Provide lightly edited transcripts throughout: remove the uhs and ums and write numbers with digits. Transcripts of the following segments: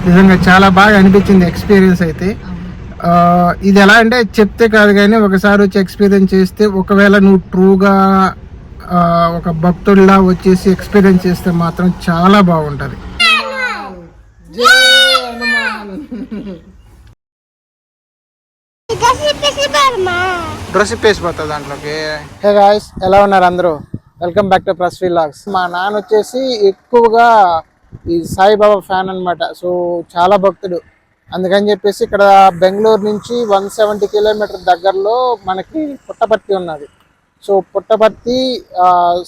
నిజంగా చాలా బాగా అనిపించింది ఎక్స్పీరియన్స్ అయితే. ఇది ఎలా అంటే చెప్తే కాదు కానీ ఒకసారి వచ్చి ఎక్స్పీరియన్స్ చేస్తే, ఒకవేళ నువ్వు ట్రూగా ఒక భక్తుడిలా వచ్చేసి ఎక్స్పీరియన్స్ చేస్తే మాత్రం చాలా బాగుంటుంది. డ్రెస్ ఇప్పేసిపోతా దాంట్లోకి. హే గాయ్స్, ఎలా ఉన్నారు అందరూ? వెల్కమ్ బ్యాక్ టు ప్రస్వీ లాగ్స్. మా నాన్న వచ్చేసి ఎక్కువగా ఈ సాయిబాబా ఫ్యాన్ అనమాట. సో చాలా భక్తుడు. అందుకని చెప్పేసి ఇక్కడ బెంగళూరు నుంచి 170 కిలోమీటర్ దగ్గరలో మనకి పుట్టపర్తి ఉన్నది. సో పుట్టపర్తి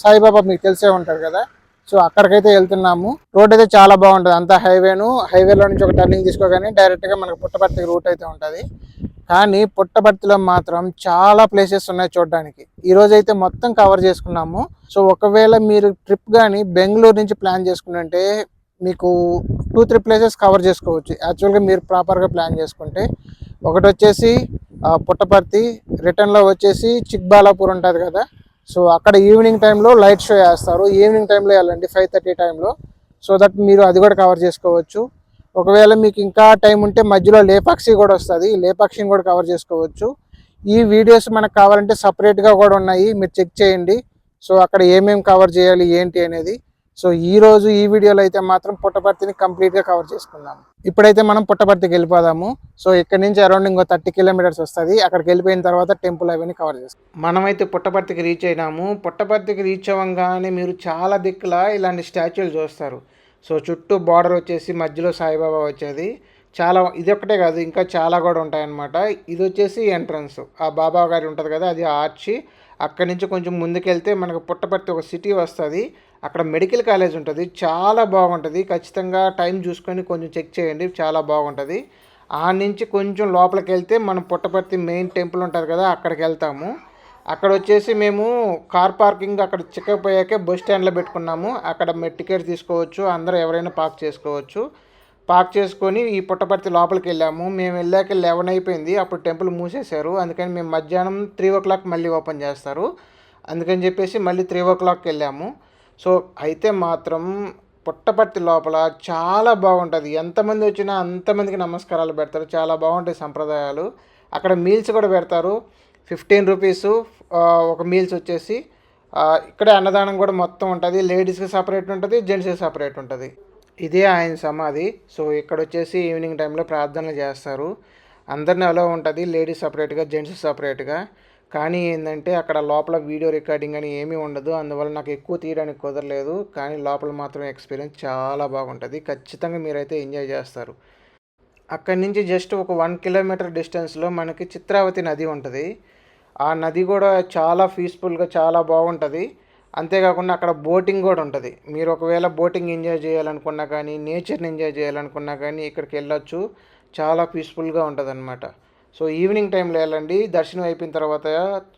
సాయిబాబా మీకు తెలిసే ఉంటారు కదా. సో అక్కడికైతే వెళ్తున్నాము. రోడ్ అయితే చాలా బాగుంటుంది, అంతా హైవేలో నుంచి ఒక టర్నింగ్ తీసుకోగానే డైరెక్ట్గా మనకు పుట్టపర్తి రూట్ అయితే ఉంటుంది. కానీ పుట్టపర్తిలో మాత్రం చాలా ప్లేసెస్ ఉన్నాయి చూడడానికి. ఈ రోజు అయితే మొత్తం కవర్ చేసుకున్నాము. సో ఒకవేళ మీరు ట్రిప్ కానీ బెంగళూరు నుంచి ప్లాన్ చేసుకుంటే మీకు 2-3 ప్లేసెస్ కవర్ చేసుకోవచ్చు యాక్చువల్గా మీరు ప్రాపర్గా ప్లాన్ చేసుకుంటే. ఒకటి వచ్చేసి పుట్టపర్తి, రిటర్న్లో వచ్చేసి చిక్బాలాపూర్ ఉంటుంది కదా. సో అక్కడ ఈవినింగ్ టైంలో లైట్ షో వేస్తారు. ఈవినింగ్ టైంలో వెళ్ళండి 5:30 టైంలో. సో దట్ మీరు అది కూడా కవర్ చేసుకోవచ్చు. ఒకవేళ మీకు ఇంకా టైం ఉంటే మధ్యలో లేపాక్షి కూడా వస్తుంది, లేపాక్షిని కూడా కవర్ చేసుకోవచ్చు. ఈ వీడియోస్ మనకు కావాలంటే సపరేట్గా కూడా ఉన్నాయి, మీరు చెక్ చేయండి. సో అక్కడ ఏమేమి కవర్ చేయాలి ఏంటి అనేది. సో ఈరోజు ఈ వీడియోలో అయితే మాత్రం పుట్టపర్తిని కంప్లీట్గా కవర్ చేసుకుందాం. ఇప్పుడైతే మనం పుట్టపర్తికి వెళ్ళిపోదాము. సో ఇక్కడ నుంచి అరౌండ్ ఇంకో 30 కిలోమీటర్స్ వస్తుంది. అక్కడికి వెళ్ళిపోయిన తర్వాత టెంపుల్ అవన్నీ కవర్ చేస్తాం. మనమైతే పుట్టపర్తికి రీచ్ అయినాము. పుట్టపర్తికి రీచ్ అవ్వగానే మీరు చాలా దిక్కులా ఇలాంటి స్టాచ్యూలు చూస్తారు. సో చుట్టూ బార్డర్ వచ్చేసి మధ్యలో సాయిబాబా వచ్చేది. చాలా ఇది ఒక్కటే కాదు, ఇంకా చాలా కూడా ఉంటాయన్నమాట. ఇది వచ్చేసి ఎంట్రన్స్, ఆ బాబా గారి ఉంటుంది కదా, అది ఆర్చి. అక్కడి నుంచి కొంచెం ముందుకెళ్తే మనకు పుట్టపర్తి ఒక సిటీ వస్తుంది. అక్కడ మెడికల్ కాలేజ్ ఉంటుంది, చాలా బాగుంటుంది. ఖచ్చితంగా టైం చూసుకొని కొంచెం చెక్ చేయండి, చాలా బాగుంటుంది. ఆ నుంచి కొంచెం లోపలికి వెళ్తే మనం పుట్టపర్తి మెయిన్ టెంపుల్ ఉంటుంది కదా, అక్కడికి వెళ్తాము. అక్కడ వచ్చేసి మేము కార్ పార్కింగ్ అక్కడ చిక్కపోయాకే బస్ స్టాండ్లో పెట్టుకున్నాము. అక్కడ టికెట్ తీసుకోవచ్చు, అందరూ ఎవరైనా పార్క్ చేసుకోవచ్చు. పార్క్ చేసుకొని ఈ పుట్టపర్తి లోపలికి వెళ్ళాము. మేము వెళ్ళాక 11 అయిపోయింది, అప్పుడు టెంపుల్ మూసేశారు. అందుకని మేము మధ్యాహ్నం 3 o'clock మళ్ళీ ఓపెన్ చేస్తారు. అందుకని చెప్పేసి మళ్ళీ 3 o'clockకి వెళ్ళాము. సో అయితే మాత్రం పుట్టపర్తి లోపల చాలా బాగుంటుంది. ఎంతమంది వచ్చినా అంతమందికి నమస్కారాలు పెడతారు, చాలా బాగుంటాయి సంప్రదాయాలు. అక్కడ మీల్స్ కూడా పెడతారు, 15 రూపీస్ ఒక మీల్స్ వచ్చేసి. ఇక్కడే అన్నదానం కూడా మొత్తం ఉంటుంది. లేడీస్కి సపరేట్ ఉంటుంది, జెంట్స్కి సపరేట్ ఉంటుంది. ఇదే ఆయన సమాధి. సో ఇక్కడ వచ్చేసి ఈవినింగ్ టైంలో ప్రార్థనలు చేస్తారు. అందరినీ అలా ఉంటుంది, లేడీస్ సపరేట్గా, జెంట్స్ సపరేట్గా. కానీ ఏంటంటే అక్కడ లోపల వీడియో రికార్డింగ్ అని ఏమీ ఉండదు, అందువల్ల నాకు ఎక్కువ తీయడానికి కుదరలేదు. కానీ లోపల మాత్రం ఎక్స్పీరియన్స్ చాలా బాగుంటుంది, ఖచ్చితంగా మీరైతే ఎంజాయ్ చేస్తారు. అక్కడి నుంచి జస్ట్ ఒక 1 కిలోమీటర్ డిస్టెన్స్లో మనకి చిత్రావతి నది ఉంటుంది. ఆ నది కూడా చాలా పీస్ఫుల్గా చాలా బాగుంటుంది. అంతేకాకుండా అక్కడ బోటింగ్ కూడా ఉంటుంది. మీరు ఒకవేళ బోటింగ్ ఎంజాయ్ చేయాలనుకున్నా కానీ, నేచర్ని ఎంజాయ్ చేయాలనుకున్నా కానీ ఇక్కడికి వెళ్ళొచ్చు, చాలా పీస్ఫుల్గా ఉంటుంది అనమాట. సో ఈవినింగ్ టైంలో వెళ్ళండి, దర్శనం అయిపోయిన తర్వాత.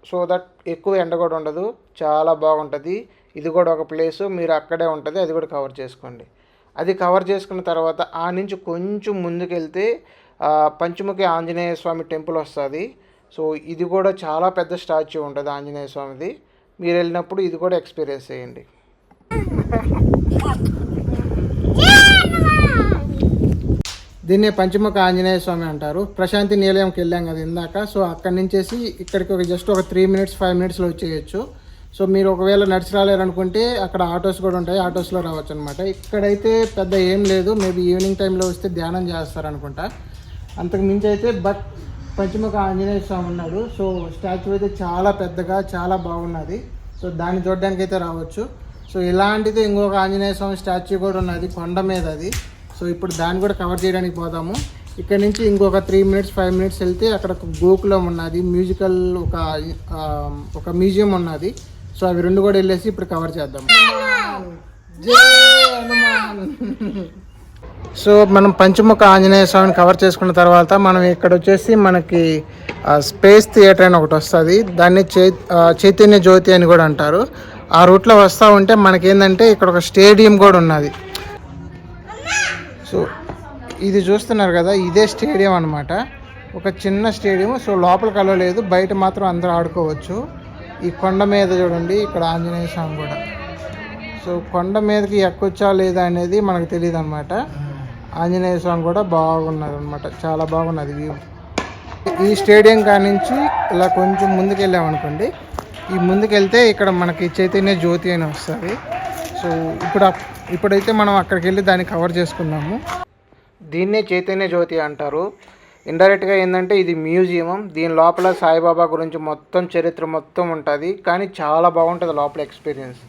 సో దట్ ఎక్కువ ఎండ కూడా ఉండదు, చాలా బాగుంటుంది. ఇది కూడా ఒక ప్లేసు, మీరు అక్కడే ఉంటుంది, అది కూడా కవర్ చేసుకోండి. అది కవర్ చేసుకున్న తర్వాత ఆ నుంచి కొంచెం ముందుకెళ్తే పంచముఖి ఆంజనేయ స్వామి టెంపుల్ వస్తుంది. సో ఇది కూడా చాలా పెద్ద స్టాచ్యూ ఉంటుంది ఆంజనేయ స్వామిది. మీరు వెళ్ళినప్పుడు ఇది కూడా ఎక్స్పీరియన్స్ చేయండి. దీన్నే పంచముఖ ఆంజనేయ స్వామి అంటారు. ప్రశాంతి నిలయంకి వెళ్ళాం కదా ఇందాక. సో అక్కడి నుంచేసి ఇక్కడికి జస్ట్ ఒక 3 minutes 5 minutesలో వచ్చేయచ్చు. సో మీరు ఒకవేళ నడిచి రాలేరనుకుంటే అక్కడ ఆటోస్ కూడా ఉంటాయి, ఆటోస్లో రావచ్చు అనమాట. ఇక్కడైతే పెద్ద ఏం లేదు, మేబీ ఈవినింగ్ టైంలో వస్తే ధ్యానం చేస్తారనుకుంటా. అంతకు మించి అయితే పంచముఖ ఆంజనేయ స్వామి ఉన్నాడు. సో స్టాచ్యూ అయితే చాలా పెద్దగా చాలా బాగున్నది. సో దాన్ని చూడడానికి అయితే రావచ్చు. సో ఇలాంటిది ఇంకొక ఆంజనేయ స్వామి స్టాచ్యూ కూడా ఉన్నది కొండ మీద, అది. సో ఇప్పుడు దాన్ని కూడా కవర్ చేయడానికి పోదాము. ఇక్కడ నుంచి ఇంకొక 3 minutes 5 minutes వెళ్తే అక్కడ ఒక గోకులం ఉన్నది, మ్యూజికల్ ఒక మ్యూజియం ఉన్నది. సో అవి రెండు కూడా వెళ్ళేసి ఇప్పుడు కవర్ చేద్దాం. సో మనం పంచముఖ ఆంజనేయ స్వామిని కవర్ చేసుకున్న తర్వాత మనం ఇక్కడ వచ్చేసి మనకి స్పేస్ థియేటర్ అని ఒకటి వస్తుంది. దాన్ని చైతన్య జ్యోతి అని కూడా అంటారు. ఆ రూట్లో వస్తూ ఉంటే మనకేంటంటే ఇక్కడ ఒక స్టేడియం కూడా ఉన్నది. సో ఇది చూస్తున్నారు కదా, ఇదే స్టేడియం అనమాట, ఒక చిన్న స్టేడియం. సో లోపలికి వెళ్ళలేదు, బయట మాత్రం అందరూ ఆడుకోవచ్చు. ఈ కొండ మీద చూడండి, ఇక్కడ ఆంజనేయ స్వామి కూడా. సో కొండ మీదకి ఎక్కొచ్చా లేదా అనేది మనకు తెలియదు అనమాట. ఆంజనేయ స్వామి కూడా బాగున్నారు అనమాట, చాలా బాగున్నది వ్యూ. ఈ స్టేడియం కానించి ఇలా కొంచెం ముందుకు వెళ్ళామనుకోండి, ఈ ముందుకెళ్తే ఇక్కడ మనకి చైతన్య జ్యోతి అని వస్తుంది. సో ఇప్పుడైతే మనం అక్కడికి వెళ్ళి దాన్ని కవర్ చేసుకున్నాము. దీన్నే చైతన్య జ్యోతి అంటారు. ఇండైరెక్ట్గా ఏంటంటే ఇది మ్యూజియం. దీని లోపల సాయిబాబా గురించి మొత్తం చరిత్ర మొత్తం ఉంటుంది, కానీ చాలా బాగుంటుంది లోపల ఎక్స్పీరియన్స్.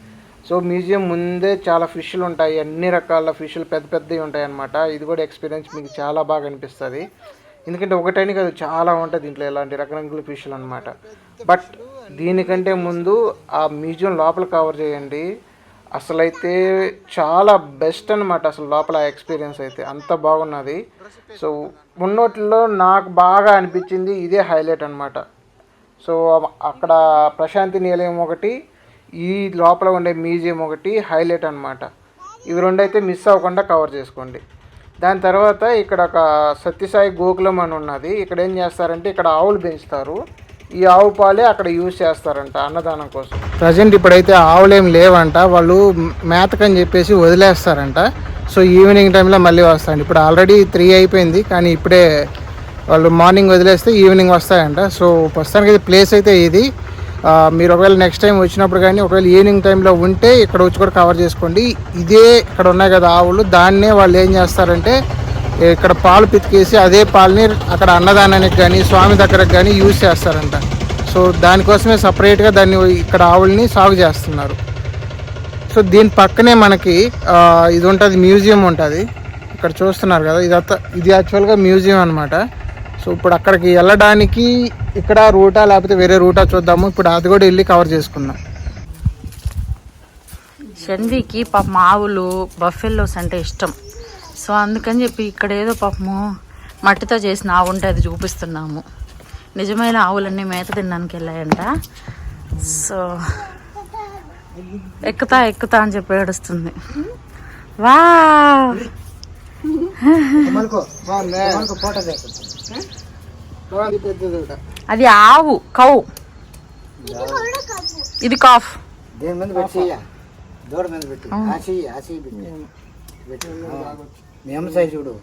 సో మ్యూజియం ముందే చాలా ఫిష్లు ఉంటాయి, అన్ని రకాల ఫిష్లు పెద్ద పెద్దవి ఉంటాయి అన్నమాట. ఇది కూడా ఎక్స్పీరియన్స్ మీకు చాలా బాగా అనిపిస్తుంది, ఎందుకంటే ఒకటని కాదు చాలా ఉంటుంది దీంట్లో ఇలాంటి రకరకాల ఫిష్లు అనమాట. బట్ దీనికంటే ముందు ఆ మ్యూజియం లోపల కవర్ చేయండి, అసలైతే చాలా బెస్ట్ అనమాట. అసలు లోపల ఎక్స్పీరియన్స్ అయితే అంత బాగున్నది. సో ఉన్నోటిలో నాకు బాగా అనిపించింది ఇదే హైలైట్ అనమాట. సో అక్కడ ప్రశాంతి నిలయం ఒకటి, ఈ లోపల ఉండే మ్యూజియం ఒకటి హైలైట్ అనమాట. ఇవి రెండు అయితే మిస్ అవ్వకుండా కవర్ చేసుకోండి. దాని తర్వాత ఇక్కడ ఒక సత్యసాయి గోకులం అని ఉన్నది. ఇక్కడ ఏం చేస్తారంటే ఇక్కడ ఆవులు పెంచుతారు, ఈ ఆవు పాలే అక్కడ యూజ్ చేస్తారంట అన్నదానం కోసం. ప్రజెంట్ ఇప్పుడైతే ఆవులు ఏం లేవంట, వాళ్ళు మేతకని చెప్పేసి వదిలేస్తారంట. సో ఈవినింగ్ టైంలో మళ్ళీ వస్తాయండి. ఇప్పుడు ఆల్రెడీ 3 అయిపోయింది, కానీ ఇప్పుడే వాళ్ళు మార్నింగ్ వదిలేస్తే ఈవినింగ్ వస్తాయంట. సో ప్రస్తుతానికి అయితే ప్లేస్ అయితే ఇది. మీరు ఒకవేళ నెక్స్ట్ టైం వచ్చినప్పుడు కానీ ఒకవేళ ఈవినింగ్ టైంలో ఉంటే ఇక్కడ వచ్చి కూడా కవర్ చేసుకోండి. ఇదే ఇక్కడ ఉన్నాయి కదా ఆవులు, దాన్నే వాళ్ళు ఏం చేస్తారంటే ఇక్కడ పాలు పితికేసి అదే పాలని అక్కడ అన్నదానానికి కానీ స్వామి దగ్గరకు కానీ యూజ్ చేస్తారంట. సో దానికోసమే సపరేట్గా దాన్ని ఇక్కడ ఆవుల్ని సాగు చేస్తున్నారు. సో దీని పక్కనే మనకి ఇది ఉంటుంది, మ్యూజియం ఉంటుంది. ఇక్కడ చూస్తున్నారు కదా, ఇది యాక్చువల్గా మ్యూజియం అనమాట. సో ఇప్పుడు అక్కడికి వెళ్ళడానికి ఇక్కడ రూటా లేకపోతే వేరే రూటా చూద్దాము. ఇప్పుడు అది కూడా వెళ్ళి కవర్ చేసుకుందాం. షన్వికి పాపం ఆవులు బఫెల్లోస్ అంటే ఇష్టం. సో అందుకని చెప్పి ఇక్కడ ఏదో పాపము మట్టితో చేసిన ఆవు ఉంటే అది చూపిస్తున్నాము. నిజమైన ఆవులన్నీ మేత తినడానికి వెళ్ళాయంట. సో ఎక్కుతా అని చెప్పి ఏడుస్తుంది. వా అది ఆవు, కౌ, ఇది కాఫ్. చూడు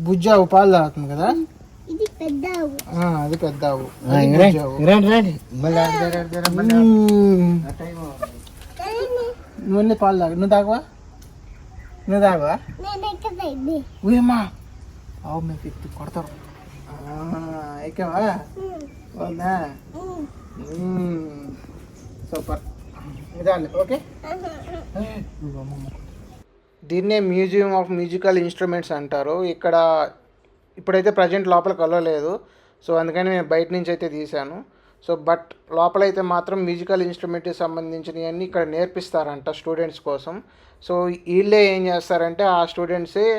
బుజ్జావు పాలు తాగుతుంది కదా, అది పెద్ద ఆవు. నువ్వు పాలు తాగు, నువ్వు తాగవా? ఊయమ్మా ఆవు మీకు ఎత్తి కొడతారు. ఎక్కావా? బాగుందా? సూపర్. ఓకే, దీన్నే మ్యూజియం ఆఫ్ మ్యూజికల్ ఇన్స్ట్రుమెంట్స్ అంటారు. ఇక్కడ ఇప్పుడైతే ప్రజెంట్ లోపలికి వెళ్ళలేదు, సో అందుకని నేను బయట నుంచి అయితే తీశాను. సో బట్ లోపలైతే మాత్రం మ్యూజికల్ ఇన్స్ట్రుమెంట్కి సంబంధించినవన్నీ ఇక్కడ నేర్పిస్తారంట స్టూడెంట్స్ కోసం. సో వీళ్ళే ఏం చేస్తారంటే ఆ స్టూడెంట్సే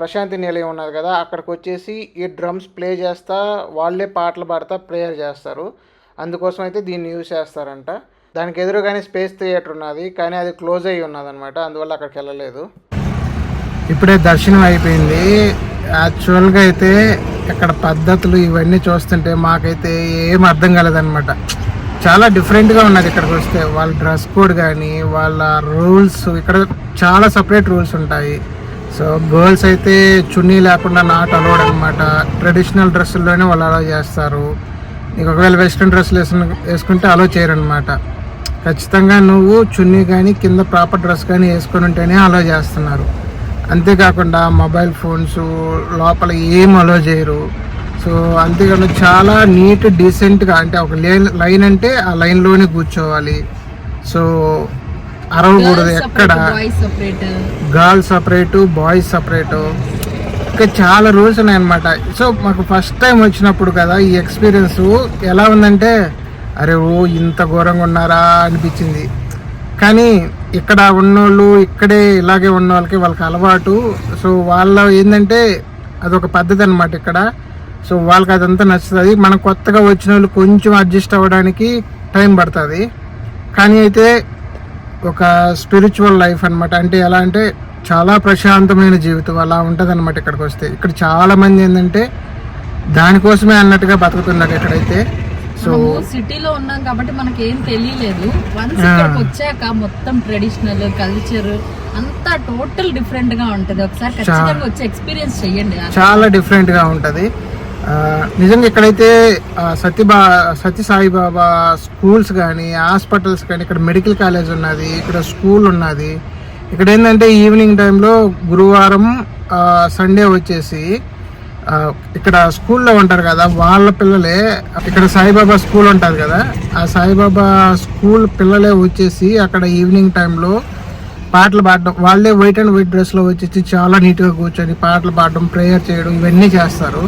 ప్రశాంతి నిలయం ఉన్నది కదా, అక్కడికి వచ్చేసి ఈ డ్రమ్స్ ప్లే చేస్తా వాళ్ళే పాటలు పాడుతూ ప్రేయర్ చేస్తారు. అందుకోసం అయితే దీన్ని యూజ్ చేస్తారంట. దానికి ఎదురుగానే స్పేస్ థియేటర్ ఉన్నది, కానీ అది క్లోజ్ అయ్యి ఉన్నది అనమాట, అందువల్ల అక్కడికి వెళ్ళలేదు. ఇప్పుడే దర్శనం అయిపోయింది. యాక్చువల్గా అయితే ఇక్కడ పద్ధతులు ఇవన్నీ చూస్తుంటే మాకైతే ఏం అర్థం కాలేదన్నమాట. చాలా డిఫరెంట్గా ఉన్నది ఇక్కడికి వస్తే. వాళ్ళ డ్రెస్ కోడ్ కానీ వాళ్ళ రూల్స్, ఇక్కడ చాలా సపరేట్ రూల్స్ ఉంటాయి. సో గర్ల్స్ అయితే చున్నీ లేకుండా నాట్ అలౌడ్ అనమాట. ట్రెడిషనల్ డ్రెస్సుల్లోనే వాళ్ళు అలౌ చేస్తారు. నీకు ఒకవేళ వెస్ట్రన్ డ్రెస్సులు వేసుకుంటే అలౌ చేయరనమాట. ఖచ్చితంగా నువ్వు చున్నీ కానీ కింద ప్రాపర్ డ్రెస్ కానీ వేసుకొని ఉంటేనే అలౌ చేస్తున్నారు. అంతేకాకుండా మొబైల్ ఫోన్స్ లోపల ఏం అలౌ చేయరు. సో అంతేకాకుండా చాలా నీట్ డీసెంట్గా, అంటే ఒక లైన్ అంటే ఆ లైన్లోనే కూర్చోవాలి. సో అరవకూడదు ఎక్కడ. గర్ల్స్ సపరేటు, బాయ్స్ సపరేటు, ఇంకా చాలా రూల్స్ ఉన్నాయన్నమాట. సో మాకు ఫస్ట్ టైం వచ్చినప్పుడు కదా ఈ ఎక్స్పీరియన్స్ ఎలా ఉందంటే, అరే ఓ ఇంత ఘోరంగా ఉన్నారా అనిపించింది. కానీ ఇక్కడ ఉన్నోళ్ళు, ఇక్కడే ఇలాగే ఉన్న వాళ్ళకి అలవాటు. సో వాళ్ళ ఏంటంటే అదొక పద్ధతి అనమాట ఇక్కడ. సో వాళ్ళకి అదంతా నచ్చుతుంది. మనం కొత్తగా వచ్చిన వాళ్ళు కొంచెం అడ్జస్ట్ అవ్వడానికి టైం పడుతుంది. కానీ అయితే ఒక స్పిరిచువల్ లైఫ్ అనమాట. అంటే ఎలా అంటే చాలా ప్రశాంతమైన జీవితం అలా ఉంటుంది అనమాట ఇక్కడికి వస్తే. ఇక్కడ చాలా మంది ఏంటంటే దానికోసమే అన్నట్టుగా బతుకుతున్నారు ఇక్కడైతే. సో సిటీలో ఉన్నాం కాబట్టి మనకి ఏం తెలియలేదు. వన్స్ ఇక్కడికి వచ్చాక మొత్తం ట్రెడిషనల్ కల్చర్ అంతా టోటల్ డిఫరెంట్ గా ఉంటది. ఒకసారి ఖచ్చితంగా వచ్చి ఎక్స్పీరియన్స్ చెయ్యండి. చాలా డిఫరెంట్ గా ఉంటది. నిజంగా ఇక్కడైతే సత్య సాయిబాబా స్కూల్స్ కానీ హాస్పిటల్స్ కానీ, ఇక్కడ మెడికల్ కాలేజ్ ఉన్నది, ఇక్కడ స్కూల్ ఉన్నది. ఇక్కడ ఏంటంటే ఈవినింగ్ టైంలో గురువారం సండే వచ్చేసి ఇక్కడ స్కూల్లో ఉంటారు కదా వాళ్ళ పిల్లలే, ఇక్కడ సాయిబాబా స్కూల్ ఉంటుంది కదా, ఆ సాయిబాబా స్కూల్ పిల్లలే వచ్చేసి అక్కడ ఈవినింగ్ టైంలో పాటలు పాడడం, వాళ్ళే వైట్ అండ్ వైట్ డ్రెస్లో వచ్చేసి చాలా నీట్గా కూర్చొని పాటలు పాడడం, ప్రేయర్ చేయడం ఇవన్నీ చేస్తారు.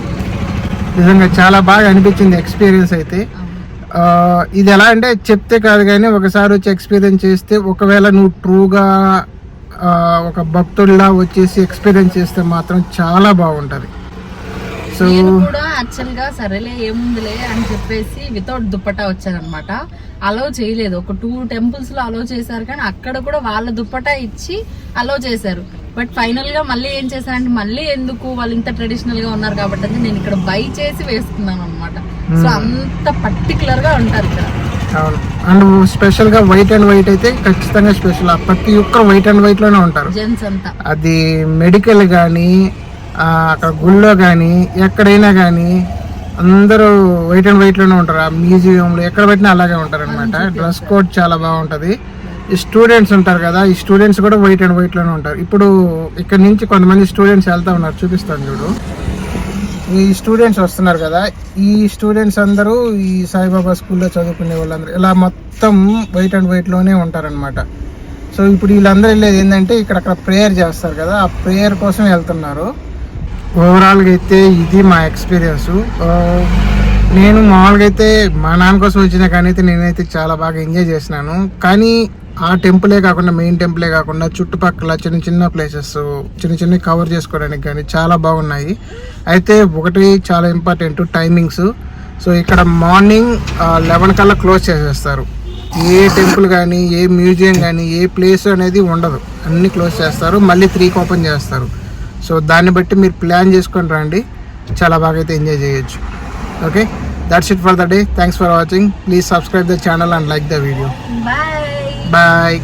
నిజంగా చాలా బాగా అనిపించింది ఎక్స్పీరియన్స్ అయితే. ఇది ఎలా అంటే చెప్తే కాదు కానీ ఒకసారి వచ్చి ఎక్స్పీరియన్స్ చేస్తే, ఒకవేళ నువ్వు ట్రూగా ఒక భక్తుడిలా వచ్చేసి ఎక్స్పీరియన్స్ చేస్తే మాత్రం చాలా బాగుంటుంది. సో నేను కూడా యాక్చువల్ గా సరేలే ఏముందిలే అని చెప్పేసి వితౌట్ దుప్పటా వచ్చానమాట. అలౌ చేయలేదు. ఒక 2 temples లో అలౌ చేశారు, కానీ అక్కడ కూడా వాళ్ళ దుప్పటా ఇచ్చి అలౌ చేశారు. బట్ ఫైనల్ గా మళ్ళీ ఏం చేశారంటే, మళ్ళీ ఎందుకు వాళ్ళు ఇంత ట్రెడిషనల్ గా ఉన్నారు కాబట్టి అని నేను ఇక్కడ బై చేసి వేసుకున్నాను అనమాట. సో అంత పర్టికులర్ గా ఉంటారు ఇక్కడ. అవును. అండ్ స్పెషల్ గా వైట్ అండ్ వైట్ అయితే ఖచ్చితంగా స్పెషల్. ప్రతి ఒక్కరు వైట్ అండ్ వైట్ లోనే ఉంటారు. జెంట్స్ అంతా అది మెడికల్ కానీ అక్కడ గుళ్ళో కానీ ఎక్కడైనా కానీ అందరూ వైట్ అండ్ వైట్ లోనే ఉంటారు. ఆ మ్యూజియంలో ఎక్కడ పెట్టినా అలాగే ఉంటారు అనమాట. డ్రెస్ కోడ్ చాలా బాగుంటది. ఈ స్టూడెంట్స్ ఉంటారు కదా, ఈ స్టూడెంట్స్ కూడా వైట్ అండ్ వైట్ లోనే ఉంటారు. ఇప్పుడు ఇక్కడ నుంచి కొంతమంది స్టూడెంట్స్ వెళ్తా ఉన్నారు, చూపిస్తాను చూడు. ఈ స్టూడెంట్స్ వస్తున్నారు కదా, ఈ స్టూడెంట్స్ అందరూ ఈ సాయిబాబా స్కూల్లో చదువుకునే వాళ్ళందరూ ఇలా మొత్తం వైట్ అండ్ వైట్ లోనే ఉంటారనమాట. సో ఇప్పుడు వీళ్ళందరూ వెళ్ళేది ఏంటంటే ఇక్కడ ప్రేయర్ చేస్తారు కదా, ఆ ప్రేయర్ కోసం వెళ్తున్నారు. ఓవరాల్గా అయితే ఇది మా ఎక్స్పీరియన్స్. నేను మామూలుగా అయితే మా నాన్న కోసం వచ్చిన కానీ అయితే నేనైతే చాలా బాగా ఎంజాయ్ చేసినాను. కానీ ఆ టెంపులే కాకుండా, మెయిన్ టెంపులే కాకుండా చుట్టుపక్కల చిన్న చిన్న ప్లేసెస్ చిన్న కవర్ చేసుకోవడానికి కానీ చాలా బాగున్నాయి. అయితే ఒకటి చాలా ఇంపార్టెంట్, టైమింగ్స్. సో ఇక్కడ మార్నింగ్ 11 కల్లా క్లోజ్ చేసేస్తారు. ఏ టెంపుల్ కానీ, ఏ మ్యూజియం కానీ, ఏ ప్లేస్ అనేది ఉండదు, అన్నీ క్లోజ్ చేస్తారు. మళ్ళీ 3కి ఓపెన్ చేస్తారు. సో దాన్ని బట్టి మీరు ప్లాన్ చేసుకొని రండి, చాలా బాగా అయితే ఎంజాయ్ చేయొచ్చు. Okay, that's it for the day. Thanks for watching. Please subscribe the channel and like the video. Bye. Bye.